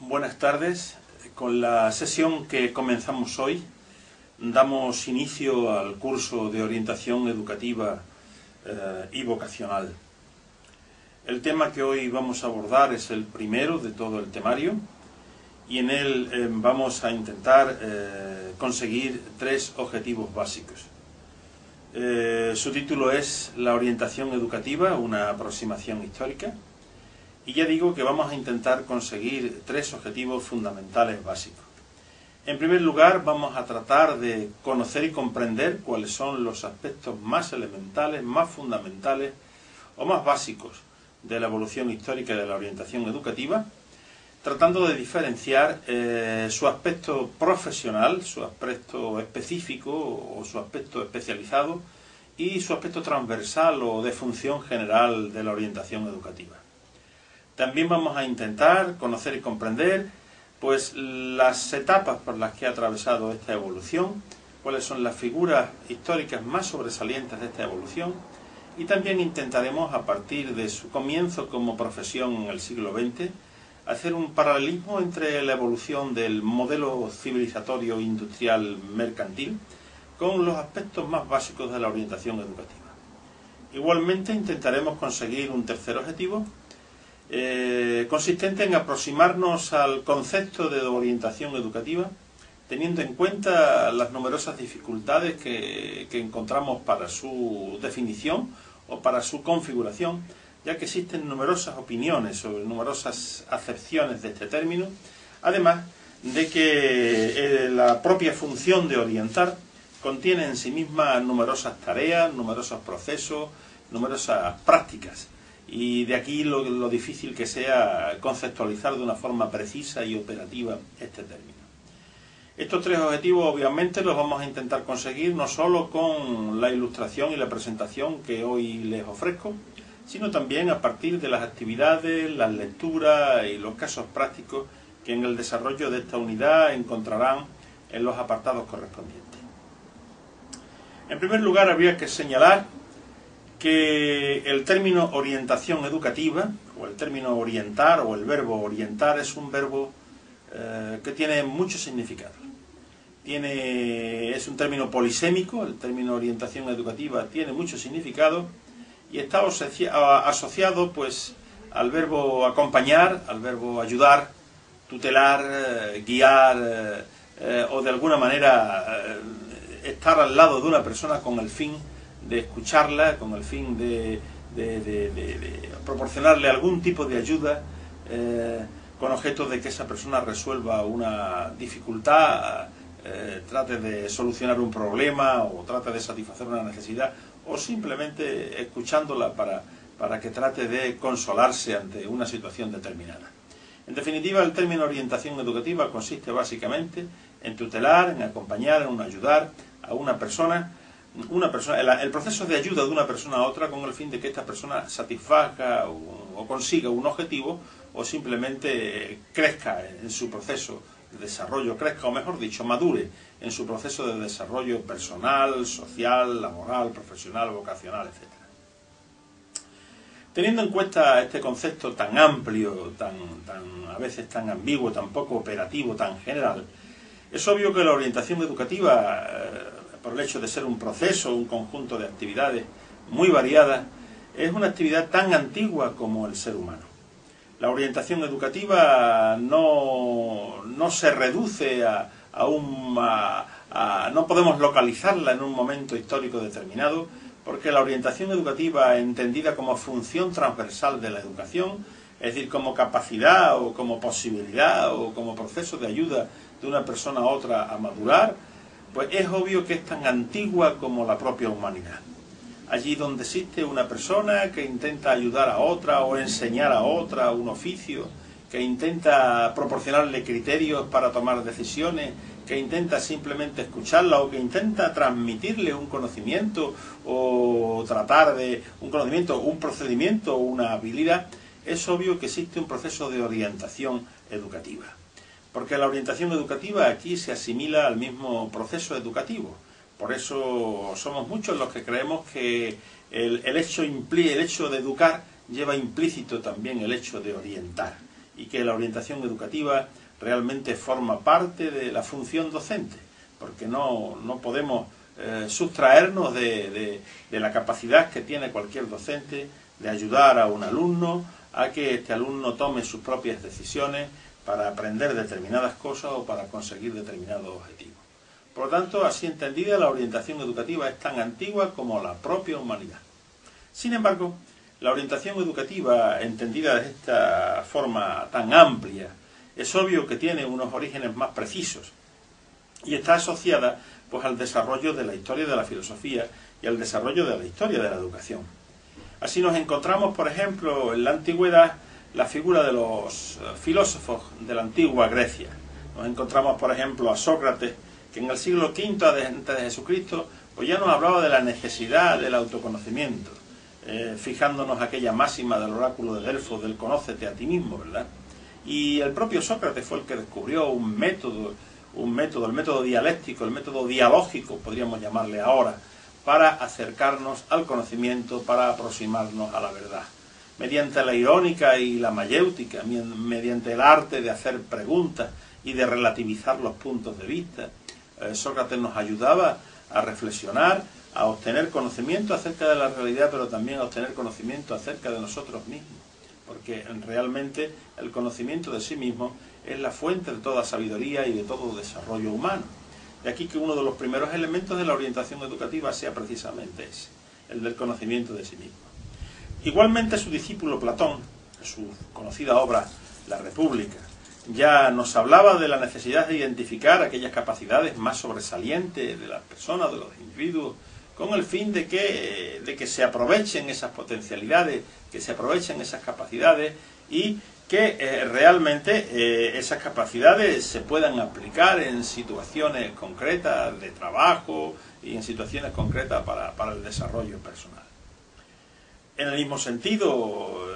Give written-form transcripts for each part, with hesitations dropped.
Buenas tardes. Con la sesión que comenzamos hoy damos inicio al curso de orientación educativa y vocacional. El tema que hoy vamos a abordar es el primero de todo el temario y en él vamos a intentar conseguir tres objetivos básicos. Su título es La orientación educativa, una aproximación histórica. Y ya digo que vamos a intentar conseguir tres objetivos fundamentales básicos. En primer lugar, vamos a tratar de conocer y comprender cuáles son los aspectos más elementales, más fundamentales o más básicos de la evolución histórica de la orientación educativa, tratando de diferenciar su aspecto profesional, su aspecto específico o su aspecto especializado y su aspecto transversal o de función general de la orientación educativa. También vamos a intentar conocer y comprender pues las etapas por las que ha atravesado esta evolución, cuáles son las figuras históricas más sobresalientes de esta evolución, y también intentaremos, a partir de su comienzo como profesión en el siglo XX, hacer un paralelismo entre la evolución del modelo civilizatorio industrial mercantil con los aspectos más básicos de la orientación educativa. Igualmente intentaremos conseguir un tercer objetivo, consistente en aproximarnos al concepto de orientación educativa, teniendo en cuenta las numerosas dificultades que encontramos para su definición o para su configuración, ya que existen numerosas opiniones sobre numerosas acepciones de este término, además de que la propia función de orientar contiene en sí misma numerosas tareas, numerosos procesos, numerosas prácticas. Y de aquí lo difícil que sea conceptualizar de una forma precisa y operativa este término. Estos tres objetivos obviamente los vamos a intentar conseguir no solo con la ilustración y la presentación que hoy les ofrezco, sino también a partir de las actividades, las lecturas y los casos prácticos que en el desarrollo de esta unidad encontrarán en los apartados correspondientes. En primer lugar, habría que señalar que el término orientación educativa, o el término orientar, o el verbo orientar, es un verbo que tiene muchos significados. Es un término polisémico, el término orientación educativa tiene muchos significados y está asociado pues al verbo acompañar, al verbo ayudar, tutelar, guiar o de alguna manera estar al lado de una persona con el fin de escucharla, con el fin de proporcionarle algún tipo de ayuda con objeto de que esa persona resuelva una dificultad, trate de solucionar un problema o trate de satisfacer una necesidad o simplemente escuchándola para que trate de consolarse ante una situación determinada. En definitiva, el término orientación educativa consiste básicamente en tutelar, en acompañar, en ayudar a una persona, el proceso de ayuda de una persona a otra con el fin de que esta persona satisfaga o consiga un objetivo o simplemente crezca en su proceso de desarrollo, crezca o mejor dicho, madure en su proceso de desarrollo personal, social, laboral, profesional, vocacional, etc. Teniendo en cuenta este concepto tan amplio, a veces tan ambiguo, tan poco operativo, tan general, es obvio que la orientación educativa, por el hecho de ser un proceso, un conjunto de actividades muy variadas, es una actividad tan antigua como el ser humano. La orientación educativa no se reduce no podemos localizarla en un momento histórico determinado, porque la orientación educativa, entendida como función transversal de la educación, es decir, como capacidad o como posibilidad o como proceso de ayuda de una persona a otra a madurar, pues es obvio que es tan antigua como la propia humanidad. Allí donde existe una persona que intenta ayudar a otra o enseñar a otra un oficio, que intenta proporcionarle criterios para tomar decisiones, que intenta simplemente escucharla o que intenta transmitirle un conocimiento o tratar de un conocimiento, un procedimiento o una habilidad, es obvio que existe un proceso de orientación educativa. Porque la orientación educativa aquí se asimila al mismo proceso educativo. Por eso somos muchos los que creemos que el hecho de educar lleva implícito también el hecho de orientar. y que la orientación educativa realmente forma parte de la función docente, porque no podemos sustraernos de la capacidad que tiene cualquier docente de ayudar a un alumno a que este alumno tome sus propias decisiones para aprender determinadas cosas o para conseguir determinados objetivos. Por lo tanto, así entendida, la orientación educativa es tan antigua como la propia humanidad. Sin embargo, la orientación educativa, entendida de esta forma tan amplia, es obvio que tiene unos orígenes más precisos y está asociada pues al desarrollo de la historia de la filosofía y al desarrollo de la historia de la educación. Así nos encontramos, por ejemplo, en la antigüedad, la figura de los filósofos de la antigua Grecia. Nos encontramos, por ejemplo, a Sócrates, que en el siglo V antes de Jesucristo, pues ya nos hablaba de la necesidad del autoconocimiento, fijándonos aquella máxima del oráculo de Delfos, del conócete a ti mismo, ¿verdad? Y el propio Sócrates fue el que descubrió un método, el método dialéctico, el método dialógico, podríamos llamarle ahora, para acercarnos al conocimiento, para aproximarnos a la verdad. Mediante la irónica y la mayéutica, mediante el arte de hacer preguntas y de relativizar los puntos de vista, Sócrates nos ayudaba a reflexionar, a obtener conocimiento acerca de la realidad, pero también a obtener conocimiento acerca de nosotros mismos, porque realmente el conocimiento de sí mismo es la fuente de toda sabiduría y de todo desarrollo humano. De aquí que uno de los primeros elementos de la orientación educativa sea precisamente ese, el del conocimiento de sí mismo. Igualmente su discípulo Platón, en su conocida obra La República, ya nos hablaba de la necesidad de identificar aquellas capacidades más sobresalientes de las personas, de los individuos, con el fin de que se aprovechen esas potencialidades, que se aprovechen esas capacidades y que realmente esas capacidades se puedan aplicar en situaciones concretas de trabajo y en situaciones concretas para el desarrollo personal. En el mismo sentido,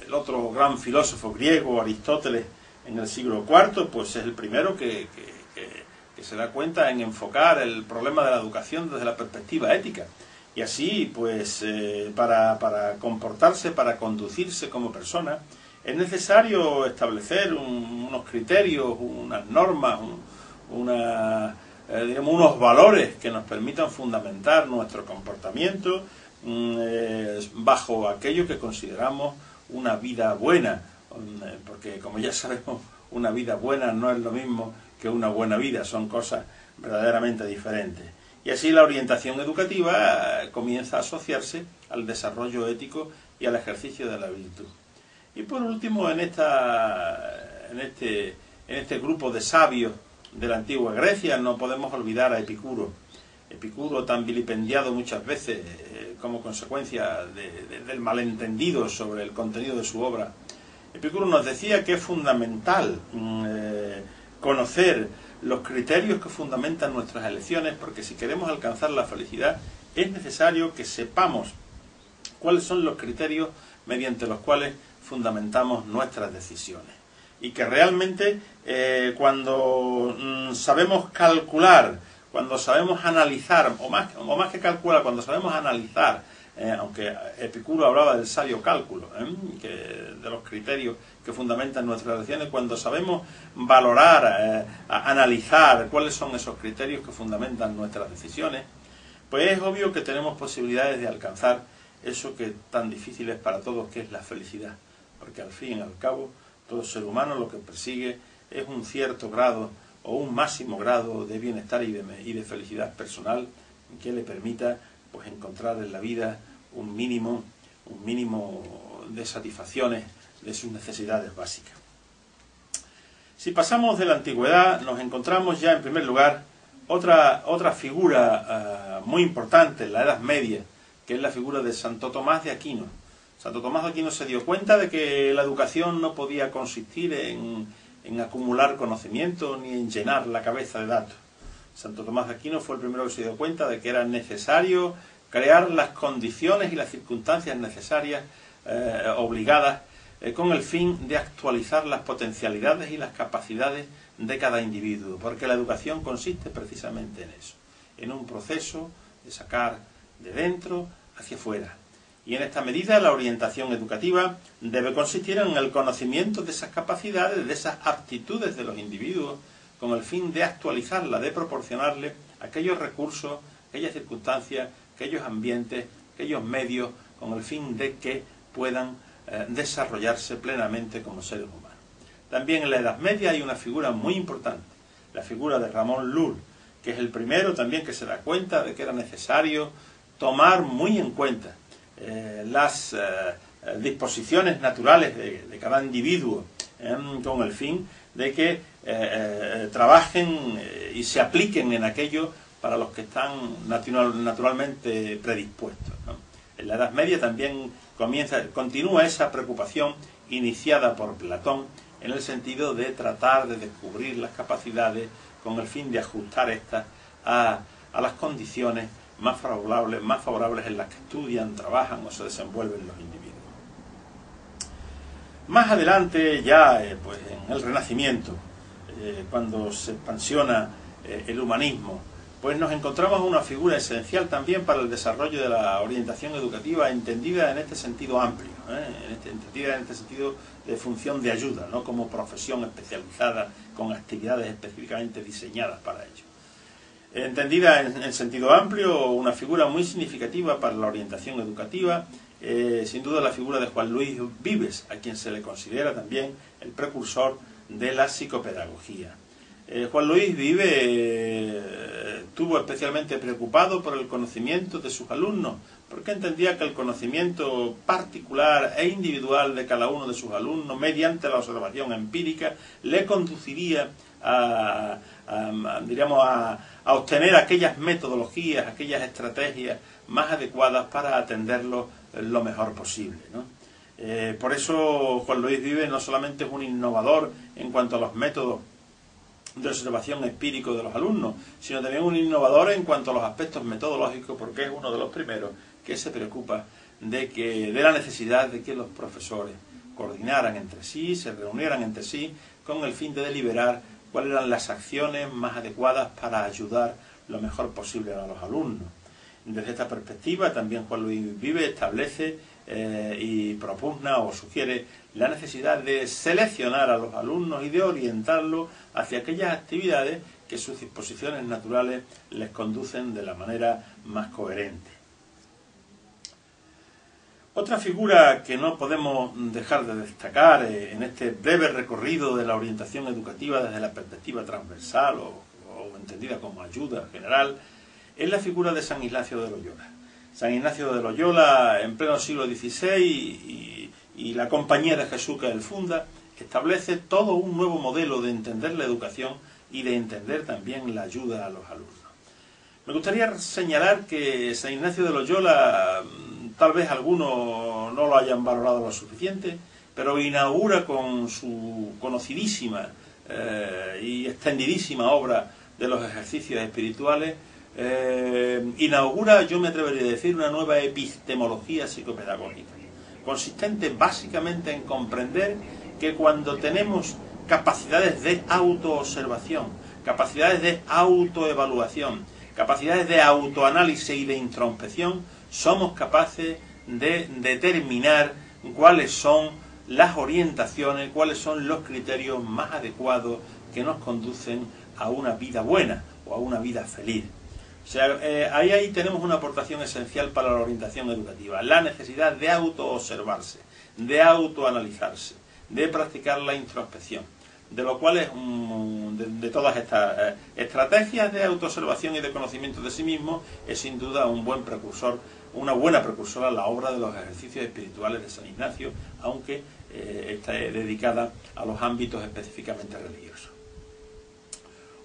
el otro gran filósofo griego, Aristóteles, en el siglo IV, pues es el primero que se da cuenta en enfocar el problema de la educación desde la perspectiva ética. Y así, pues, para comportarse, para conducirse como persona, es necesario establecer unos criterios, unas normas, digamos, unos valores que nos permitan fundamentar nuestro comportamiento bajo aquello que consideramos una vida buena, porque como ya sabemos, una vida buena no es lo mismo que una buena vida, son cosas verdaderamente diferentes. Y así la orientación educativa comienza a asociarse al desarrollo ético y al ejercicio de la virtud. Y por último, en este grupo de sabios de la antigua Grecia no podemos olvidar a Epicuro. Epicuro, tan vilipendiado muchas veces como consecuencia del malentendido sobre el contenido de su obra. Epicuro nos decía que es fundamental conocer los criterios que fundamentan nuestras elecciones, porque si queremos alcanzar la felicidad es necesario que sepamos cuáles son los criterios mediante los cuales fundamentamos nuestras decisiones. Y que realmente cuando sabemos calcular, cuando sabemos analizar, o más que calcular, cuando sabemos analizar, aunque Epicuro hablaba del sabio cálculo, de los criterios que fundamentan nuestras elecciones, cuando sabemos valorar, analizar cuáles son esos criterios que fundamentan nuestras decisiones, pues es obvio que tenemos posibilidades de alcanzar eso que tan difícil es para todos, que es la felicidad. Porque al fin y al cabo, todo ser humano lo que persigue es un cierto grado o un máximo grado de bienestar y de felicidad personal que le permita pues encontrar en la vida un mínimo de satisfacciones de sus necesidades básicas. Si pasamos de la antigüedad, nos encontramos ya en primer lugar otra figura muy importante en la Edad Media, que es la figura de Santo Tomás de Aquino. Santo Tomás de Aquino se dio cuenta de que la educación no podía consistir en acumular conocimiento ni en llenar la cabeza de datos. Santo Tomás de Aquino fue el primero que se dio cuenta de que era necesario crear las condiciones y las circunstancias necesarias, obligadas, con el fin de actualizar las potencialidades y las capacidades de cada individuo, porque la educación consiste precisamente en eso, en un proceso de sacar de dentro hacia afuera. Y en esta medida la orientación educativa debe consistir en el conocimiento de esas capacidades, de esas aptitudes de los individuos, con el fin de actualizarlas, de proporcionarles aquellos recursos, aquellas circunstancias, aquellos ambientes, aquellos medios, con el fin de que puedan desarrollarse plenamente como seres humanos. También en la Edad Media hay una figura muy importante, la figura de Ramón Llull, que es el primero también que se da cuenta de que era necesario tomar muy en cuenta las disposiciones naturales de cada individuo, con el fin de que trabajen y se apliquen en aquello para los que están naturalmente predispuestos, ¿no? En la Edad Media también continúa esa preocupación iniciada por Platón, en el sentido de tratar de descubrir las capacidades con el fin de ajustar estas a las condiciones más favorables en las que estudian, trabajan o se desenvuelven los individuos. Más adelante, ya pues en el Renacimiento, cuando se expansiona el humanismo, pues nos encontramos una figura esencial también para el desarrollo de la orientación educativa, entendida en este sentido amplio, entendida en este sentido de función de ayuda, no como profesión especializada con actividades específicamente diseñadas para ello. Entendida en sentido amplio, una figura muy significativa para la orientación educativa, sin duda la figura de Juan Luis Vives, a quien se le considera también el precursor de la psicopedagogía. Juan Luis Vives estuvo especialmente preocupado por el conocimiento de sus alumnos, porque entendía que el conocimiento particular e individual de cada uno de sus alumnos, mediante la observación empírica, le conduciría a obtener aquellas metodologías, aquellas estrategias más adecuadas para atenderlos lo mejor posible, ¿no? Por eso Juan Luis Vives no solamente es un innovador en cuanto a los métodos de observación empírico de los alumnos, sino también un innovador en cuanto a los aspectos metodológicos, porque es uno de los primeros que se preocupa de la necesidad de que los profesores coordinaran entre sí, se reunieran entre sí, con el fin de deliberar cuáles eran las acciones más adecuadas para ayudar lo mejor posible a los alumnos. Desde esta perspectiva, también Juan Luis Vives establece y propugna o sugiere la necesidad de seleccionar a los alumnos y de orientarlos hacia aquellas actividades que sus disposiciones naturales les conducen de la manera más coherente. Otra figura que no podemos dejar de destacar en este breve recorrido de la orientación educativa desde la perspectiva transversal o entendida como ayuda general es la figura de San Ignacio de Loyola. San Ignacio de Loyola, en pleno siglo XVI, y la Compañía de Jesús que él funda, establece todo un nuevo modelo de entender la educación y de entender también la ayuda a los alumnos. Me gustaría señalar que San Ignacio de Loyola, tal vez algunos no lo hayan valorado lo suficiente, pero inaugura con su conocidísima y extendidísima obra de los ejercicios espirituales, inaugura, yo me atrevería a decir, una nueva epistemología psicopedagógica, consistente básicamente en comprender que cuando tenemos capacidades de autoobservación, capacidades de autoevaluación, capacidades de autoanálisis y de introspección, somos capaces de determinar cuáles son las orientaciones, cuáles son los criterios más adecuados que nos conducen a una vida buena o a una vida feliz. O sea, ahí tenemos una aportación esencial para la orientación educativa, la necesidad de autoobservarse, de autoanalizarse, de practicar la introspección, de lo cual es de todas estas estrategias de autoobservación y de conocimiento de sí mismo, es sin duda un buen precursor, una buena precursora a la obra de los ejercicios espirituales de San Ignacio, aunque está dedicada a los ámbitos específicamente religiosos.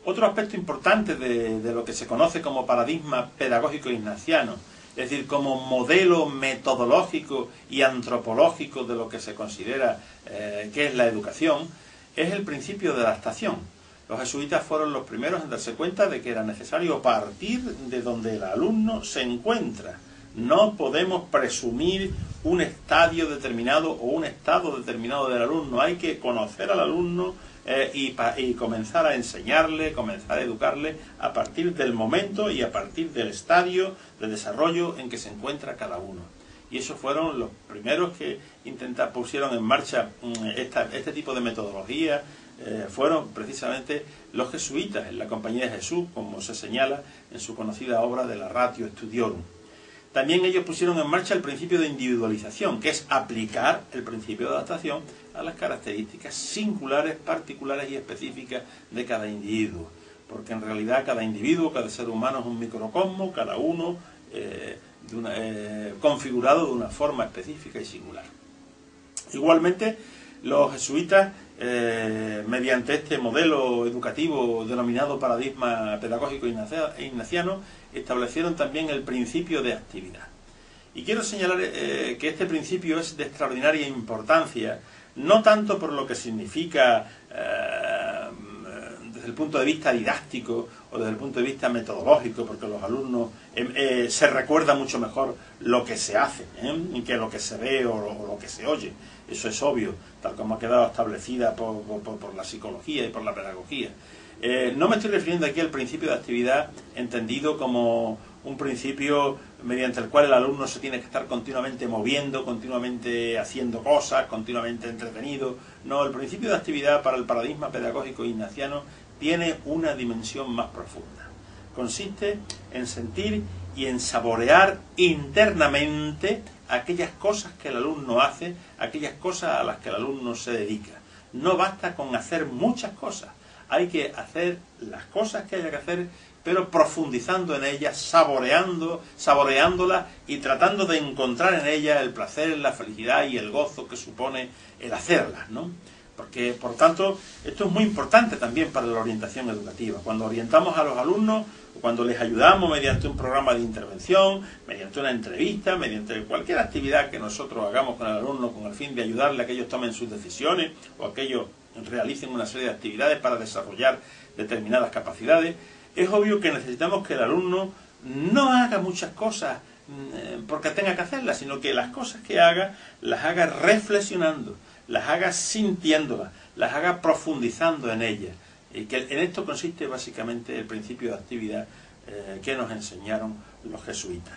Otro aspecto importante de lo que se conoce como paradigma pedagógico ignaciano, es decir, como modelo metodológico y antropológico de lo que se considera que es la educación, es el principio de adaptación. Los jesuitas fueron los primeros en darse cuenta de que era necesario partir de donde el alumno se encuentra. No podemos presumir un estadio determinado o un estado determinado del alumno. Hay que conocer al alumno y comenzar a enseñarle, comenzar a educarle a partir del momento y a partir del estadio de desarrollo en que se encuentra cada uno. Y esos fueron los primeros que pusieron en marcha este tipo de metodología. Fueron precisamente los jesuitas en la Compañía de Jesús, como se señala en su conocida obra de la Ratio Studiorum. También ellos pusieron en marcha el principio de individualización, que es aplicar el principio de adaptación a las características singulares, particulares y específicas de cada individuo. Porque en realidad cada individuo, cada ser humano es un microcosmo, cada uno configurado de una forma específica y singular. Igualmente, los jesuitas, mediante este modelo educativo denominado paradigma pedagógico ignaciano, establecieron también el principio de actividad. Y quiero señalar que este principio es de extraordinaria importancia, no tanto por lo que significa desde el punto de vista didáctico o desde el punto de vista metodológico, porque los alumnos se recuerda mucho mejor lo que se hace que lo que se ve o lo que se oye. Eso es obvio, tal como ha quedado establecida por la psicología y por la pedagogía. No me estoy refiriendo aquí al principio de actividad entendido como un principio mediante el cual el alumno se tiene que estar continuamente moviendo, continuamente haciendo cosas, continuamente entretenido. No, el principio de actividad para el paradigma pedagógico ignaciano tiene una dimensión más profunda. Consiste en sentir y en saborear internamente aquellas cosas que el alumno hace, aquellas cosas a las que el alumno se dedica. No basta con hacer muchas cosas, hay que hacer las cosas que haya que hacer, pero profundizando en ellas, saboreándolas y tratando de encontrar en ellas el placer, la felicidad y el gozo que supone el hacerlas, ¿no? Porque, por tanto, esto es muy importante también para la orientación educativa. Cuando orientamos a los alumnos, cuando les ayudamos mediante un programa de intervención, mediante una entrevista, mediante cualquier actividad que nosotros hagamos con el alumno con el fin de ayudarle a que ellos tomen sus decisiones o a que ellos realicen una serie de actividades para desarrollar determinadas capacidades, es obvio que necesitamos que el alumno no haga muchas cosas porque tenga que hacerlas, sino que las cosas que haga, las haga reflexionando, las haga sintiéndolas, las haga profundizando en ellas. Y que en esto consiste básicamente el principio de actividad que nos enseñaron los jesuitas.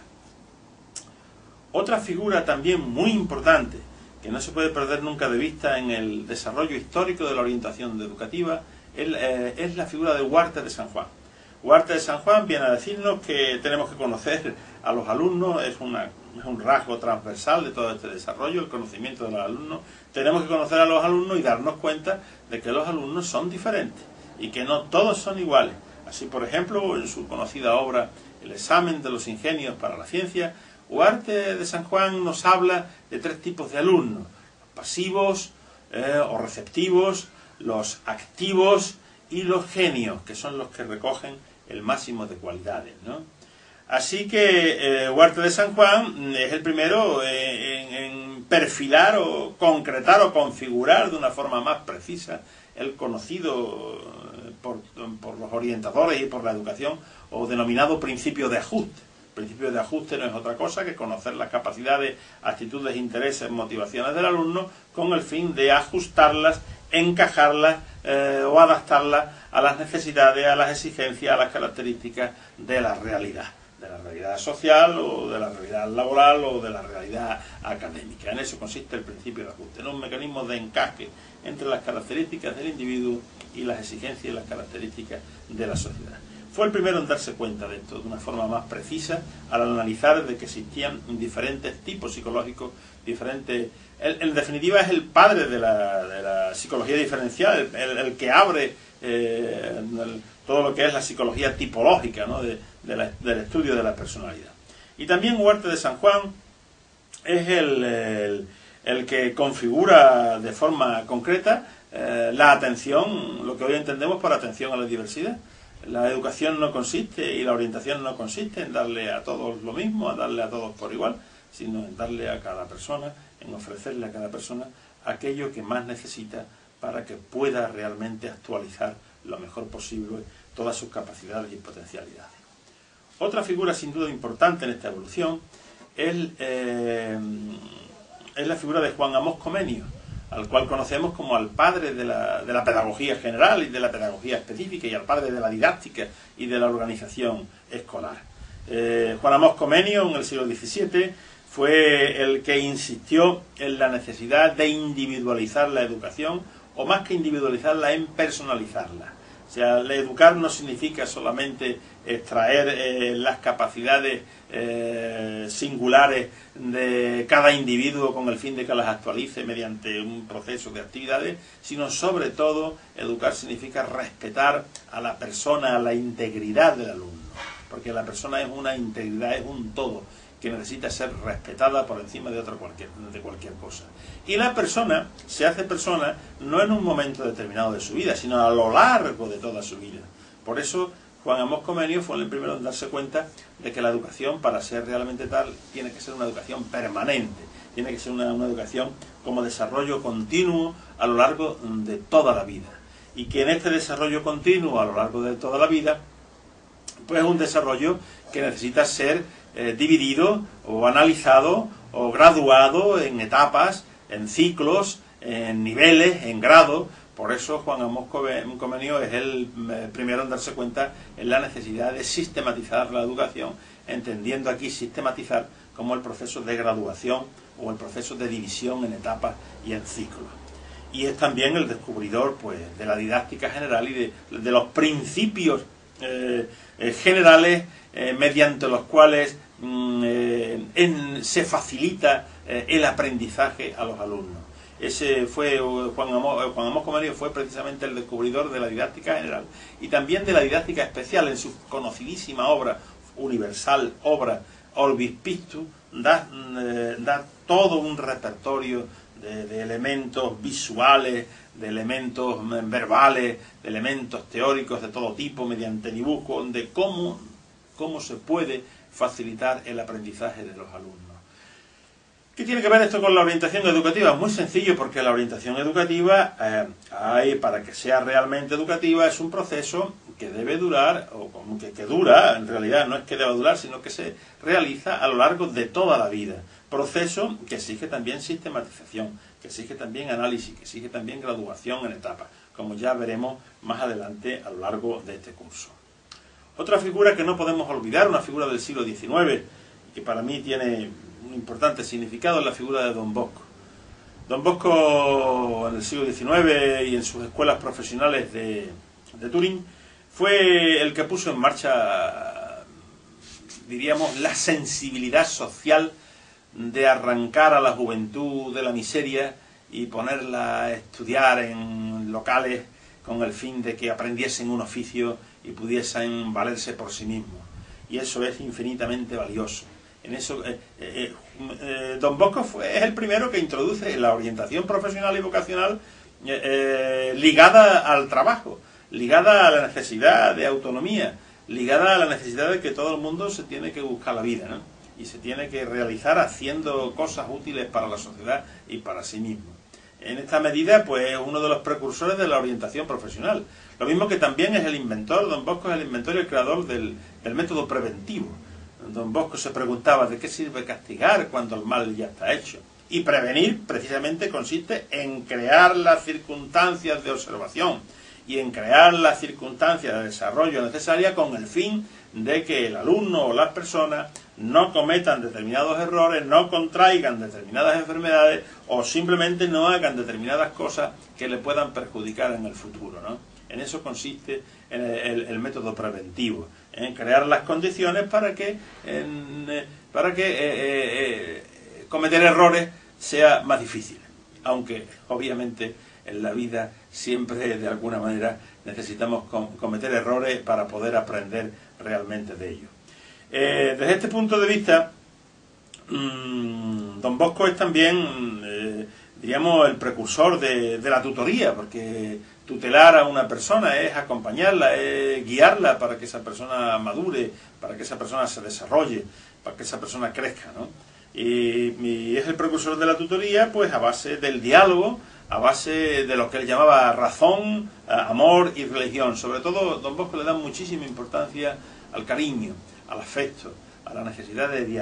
Otra figura también muy importante, que no se puede perder nunca de vista en el desarrollo histórico de la orientación educativa, es la figura de Huarte de San Juan. Huarte de San Juan viene a decirnos que tenemos que conocer a los alumnos, es un rasgo transversal de todo este desarrollo, el conocimiento de los alumnos. Tenemos que conocer a los alumnos y darnos cuenta de que los alumnos son diferentes y que no todos son iguales. Así, por ejemplo, en su conocida obra El examen de los ingenios para la ciencia, Huarte de San Juan nos habla de tres tipos de alumnos: los pasivos o receptivos, los activos y los genios, que son los que recogen el máximo de cualidades, ¿no? Así que Huarte de San Juan es el primero en perfilar o concretar o configurar de una forma más precisa el conocido por los orientadores y por la educación o denominado principio de ajuste. El principio de ajuste no es otra cosa que conocer las capacidades, actitudes, intereses, motivaciones del alumno con el fin de ajustarlas, encajarlas o adaptarlas a las necesidades, a las exigencias, a las características de la realidad social o de la realidad laboral o de la realidad académica. En eso consiste el principio de ajuste, en un mecanismo de encaje entre las características del individuo y las exigencias y las características de la sociedad. Fue el primero en darse cuenta de esto de una forma más precisa al analizar de que existían diferentes tipos psicológicos, diferentes. En definitiva es el padre de la psicología diferencial, el que abre todo lo que es la psicología tipológica, ¿no? del estudio de la personalidad. Y también Huarte de San Juan es el que configura de forma concreta la atención, lo que hoy entendemos por atención a la diversidad. La educación no consiste y la orientación no consiste en darle a todos lo mismo, a darle a todos por igual, sino en darle a cada persona, en ofrecerle a cada persona aquello que más necesita para que pueda realmente actualizar lo mejor posible todas sus capacidades y potencialidades. Otra figura sin duda importante en esta evolución es la figura de Juan Amós Comenio, al cual conocemos como al padre de la pedagogía general y de la pedagogía específica y al padre de la didáctica y de la organización escolar. Juan Amós Comenio en el siglo XVII fue el que insistió en la necesidad de individualizar la educación, o más que individualizarla, en personalizarla. O sea, el educar no significa solamente extraer las capacidades singulares de cada individuo con el fin de que las actualice mediante un proceso de actividades, sino sobre todo educar significa respetar a la persona, a la integridad del alumno, porque la persona es una integridad, es un todo, que necesita ser respetada por encima de cualquier cosa. Y la persona se hace persona no en un momento determinado de su vida, sino a lo largo de toda su vida. Por eso Juan Amós Comenius fue el primero en darse cuenta de que la educación, para ser realmente tal, tiene que ser una educación permanente, tiene que ser una educación como desarrollo continuo a lo largo de toda la vida. Y que en este desarrollo continuo a lo largo de toda la vida, pues es un desarrollo que necesita ser dividido o analizado o graduado en etapas, en ciclos, en niveles, en grados. Por eso Juan Amós Comenius es el primero en darse cuenta en la necesidad de sistematizar la educación, entendiendo aquí sistematizar como el proceso de graduación o el proceso de división en etapas y en ciclos. Y es también el descubridor, pues, de la didáctica general y de los principios generales mediante los cuales se facilita el aprendizaje a los alumnos. Ese fue Juan Amós Comenius, fue precisamente el descubridor de la didáctica general y también de la didáctica especial. En su conocidísima obra universal, obra Orbis Pictus, da todo un repertorio de elementos visuales, de elementos verbales, de elementos teóricos de todo tipo, mediante dibujo, de cómo se puede facilitar el aprendizaje de los alumnos. ¿Qué tiene que ver esto con la orientación educativa? Muy sencillo, porque la orientación educativa, para que sea realmente educativa, es un proceso que debe durar, o como que dura, en realidad no es que deba durar, sino que se realiza a lo largo de toda la vida. Proceso que exige también sistematización, que exige también análisis, que exige también graduación en etapas, como ya veremos más adelante a lo largo de este curso. Otra figura que no podemos olvidar, una figura del siglo XIX, que para mí tiene un importante significado, es la figura de Don Bosco. Don Bosco, en el siglo XIX y en sus escuelas profesionales de Turín, fue el que puso en marcha, diríamos, la sensibilidad social de arrancar a la juventud de la miseria y ponerla a estudiar en locales con el fin de que aprendiesen un oficio y pudiesen valerse por sí mismos. Y eso es infinitamente valioso. En eso, Don Bosco es el primero que introduce la orientación profesional y vocacional ligada al trabajo, ligada a la necesidad de autonomía, ligada a la necesidad de que todo el mundo se tiene que buscar la vida, ¿no? Y se tiene que realizar haciendo cosas útiles para la sociedad y para sí mismo. En esta medida, pues, es uno de los precursores de la orientación profesional. Lo mismo que también es el inventor, Don Bosco es el inventor y el creador del método preventivo. Don Bosco se preguntaba de qué sirve castigar cuando el mal ya está hecho. Y prevenir, precisamente, consiste en crear las circunstancias de observación y en crear las circunstancias de desarrollo necesarias con el fin de que el alumno o las personas no cometan determinados errores, no contraigan determinadas enfermedades o simplemente no hagan determinadas cosas que le puedan perjudicar en el futuro, ¿no? En eso consiste el método preventivo, en crear las condiciones para que cometer errores sea más difícil, aunque obviamente en la vida siempre de alguna manera necesitamos cometer errores para poder aprender realmente de ellos. Desde este punto de vista, Don Bosco es también, diríamos, el precursor de la tutoría, porque tutelar a una persona es acompañarla, es guiarla para que esa persona madure, para que esa persona se desarrolle, para que esa persona crezca, ¿no? Y es el precursor de la tutoría, pues a base del diálogo, a base de lo que él llamaba razón, amor y religión. Sobre todo, Don Bosco le da muchísima importancia al cariño, al afecto, a la necesidad de diálogo.